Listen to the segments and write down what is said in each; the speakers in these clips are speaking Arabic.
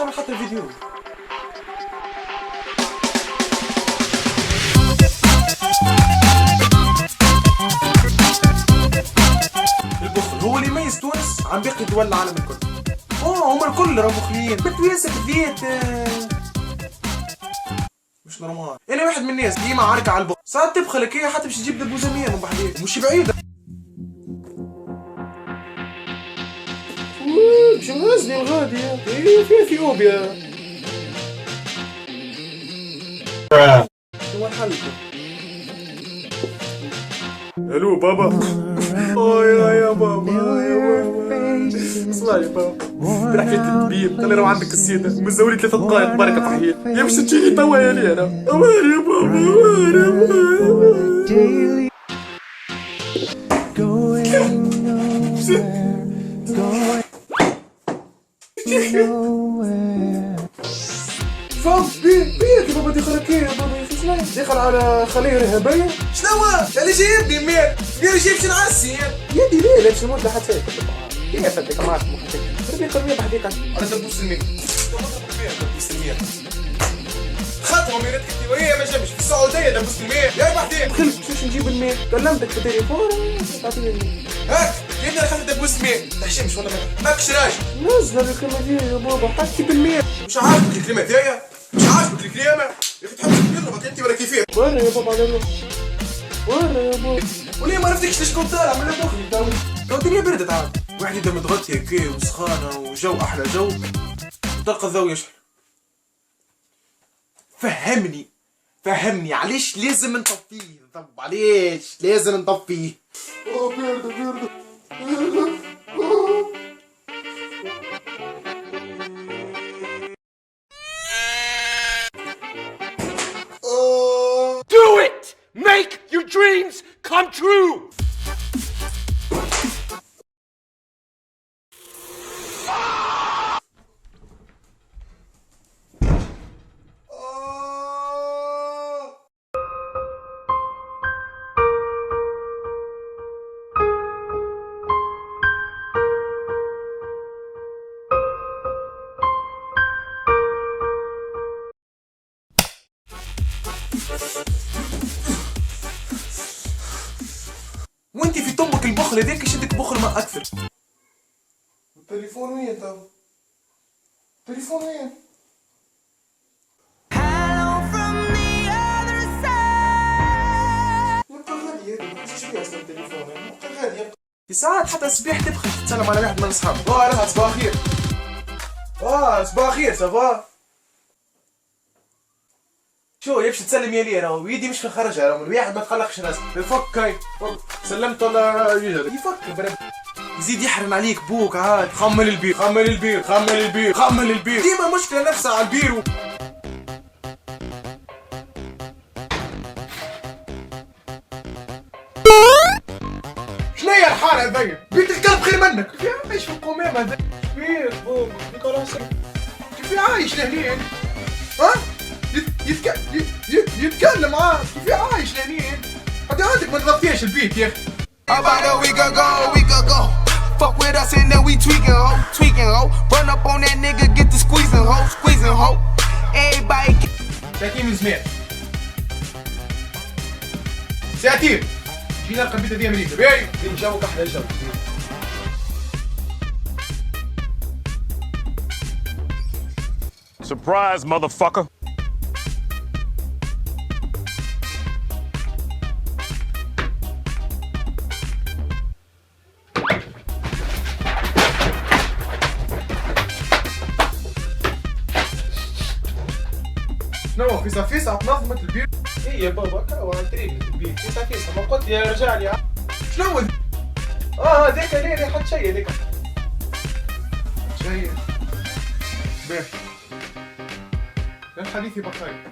نعمل خاطر الفيديو. البخل هو اللي يميز تونس عن باقي دول العالم الكل. هما الكل راهو بخلين بتويسك ذيت مش نورمال. انا واحد من الناس ديما عاركة على البخل، ساعات تبخلك هي حتى باش تجيب دبوزامية من بعدين مش بعيدة. شو غزني الغادية في اثيوبيا. شو الحل؟ الو بابا. يا بابا اسمع يا بابا، راح فيك الطبيب قال لي روح عندك السيدة مزولي 3 دقائق بركة تحية يا باش تجيني توا يا لي انا. اوار يا بابا اوار يا بابا. فهمت بيك يا بابا دخلك ايه يا بابا دخل على خليه رهبية. شنو اللي جايبني مين؟ اللي جايبش نعسي يدي ليه باش نموت لحتى هي فدك معاك محتاج تبي قرمية بحديك انا دبوس المية دبوس المية خطوة ميرتك وهي ما جابش في السعودية دبوس المية يا بحديك خلت باش نجيب المية كلمتك في التليفون تعطيني المية هاك يا ابني انا خلت دبوس المية تحشمش ولا ماكش راجل نزل الكلمة دي يا بابا حطي بالمية. مش عاجبك الكلمة ديا؟ مش عاجبك الكلمة؟ يا اخي تحب تضربك انت ولا كيفية؟ وين يا بابا على الروح؟ وين يا بابا؟ وليه ما عرفتكش ليش كنت طالع من مخي تو؟ تو الدنيا بردت عاد، واحد يبدا متغطي هكا وسخانة وجو أحلى جو وتلقى الضو يشعل. فهمني علاش لازم نطفيه؟ طب علاش لازم نطفيه؟ باردة Do it! Make your dreams come true! وانت في طمك البخل هذاك يشدك بخل ما اكثر. التليفون وين تو؟ التليفون وين؟ يبقى غالي هذا ما تجيش فيه اصلا التليفون يبقى غالي يبقى. في ساعات حتى الصباح تبخل تتسلم على واحد من اصحابك. راه صباح الخير. صباح الخير سافا. شو يمشي تسلم يا لي راه ويدي مش خرجها راه من واحد ما تقلقش راسك يفك هاي سلمت ولا يجري يفك برد يزيد يحرم عليك بوك عاد خمل البير ديما مشكلة نفسها على البيرو. شنيا الحالة هذيا؟ بيت الكلب خير منك كيف عايش في القمامة هذا؟ كيف بوك كيف عايش لهني ها؟ يتكلم معاه كيف عايش لهنين حتى عندك ما تغطيش البيت يا اخي. About a week ago, fuck with us and then we tweaking ho, run up on that nigga, get the squeezing ho, everybody شاكين من زمان ساعتين جينا نلقى البيت هذي امريكا باهي جوك احلى جو. Surprise, motherfucker! شنو فيسا تنظمت البيت؟ ايه يا بابا كاو على طريقة البيت فيسا ما قلت لي رجع لي شنو هذاك ليه حط شيء هذاك شيء باهي الحديث بخير.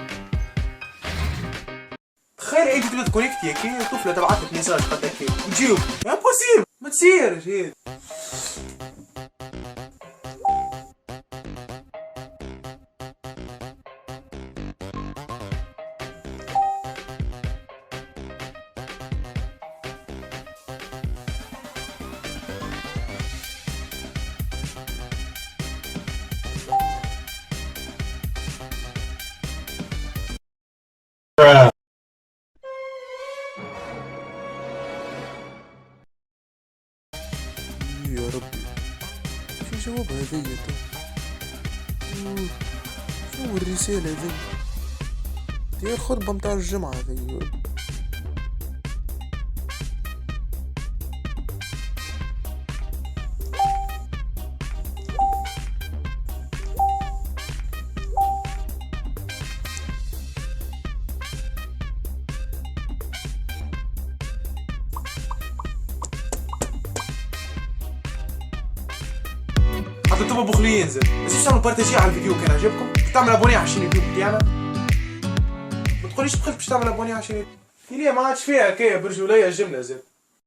تخيل انت تبدا تكونيكتي هكا طفله تبعت لك ميساج قد هكا وتجيب امبوسيبل ما تصيرش هيك. يا ربي شو جواب هذيا تو؟ شو الرسالة ذي؟ دي الخطبة متاع الجمعة ذي. انتم بخليين زين، بس تعملوا بارتاجي على الفيديو كان عجبكم، تعمل ابوني على الشين يوتيوب بتاعنا. ما تقوليش بخلت باش تعمل ابوني على الشين يوتيوب. ما عادش فيها هكايا برجولية الجملة زين.